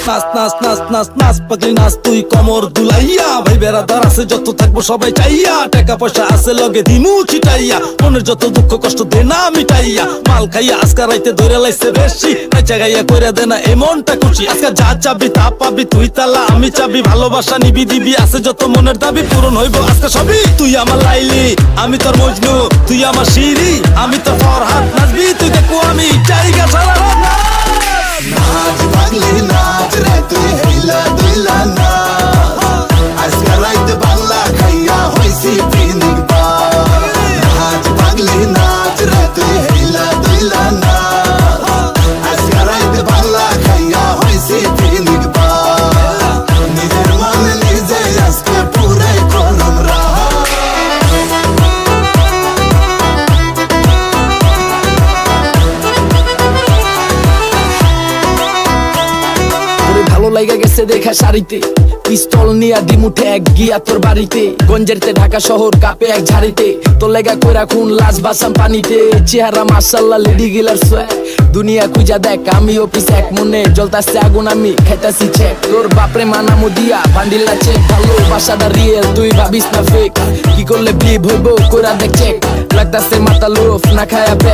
নাচ নাচ নাচ নাচ নাচ পাগলি নাচ তুই কমর দুলাইয়া, ভাই বেড়াদার আছে যত থাকবো সবাই চাইয়া, টাকা পয়সা আছে লগে দিমু ছিটাইয়া, মনের যত দুঃখ কষ্ট দে না মিটাইয়া, মাল খাইয়া আজকা রাইতে ধরে লাইছে বেশি, নাচা গাইয়া কইরা দে না এমনটা খুশি। আজকে যা চাবি তা পাবি, তুই তালা আমি চাবি, ভালোবাসা নিবি দিবি, আছে যত মনের দাবি পূরণ হইব আজকে সবই। তুই আমার লাইলি আমি তোর মজনু, তুই আমার শিরি আমি তোর ফরহাদ, নাচবি তুই দেখো আমি জায়গা সারা রাত। নাচ পাগলি নাচ রে তুই হিলা দুইলা না, আজকে রাইতে বাংলা খাইয়া হইছি পিনিক বা। নাচ পাগলি নাচ রে তুই হিলা দুইলা না, আজকে রাইতে বাংলা খাইয়া হইছি পিনিক বা। নিজের মনে নিজে আজকে পুরাই করম রাহা। ভালো লাগা গেছে দেখা শাড়িতে, পিস্তল নিয়া দিমুঠে এক গিয়া তোর বাড়িতে, গঞ্জেরতে ঢাকা শহর কাপে এক ঝাড়িতে, তোর লেগা কইরা খুন লাশ বাসাম পানিতে, চেহারা মাশাআল্লাহ লেডি গিলার সোয়া, দুনিয়া খুঁজা দেখ আমি অফিস এক মনে, জ্বলতাছে আগুন আমি খাইতাছি চেক, তোর বাপরে মানামু দিয়া বান্ডিল না চেক, ভালোবাসাটা রিয়েল তুই ভাবিস না ফেক, কি করলে বিয়ে হইব কইরা দেখ চেক, লাগতাছে মাথা লোফ না খায়া ব্যাগ।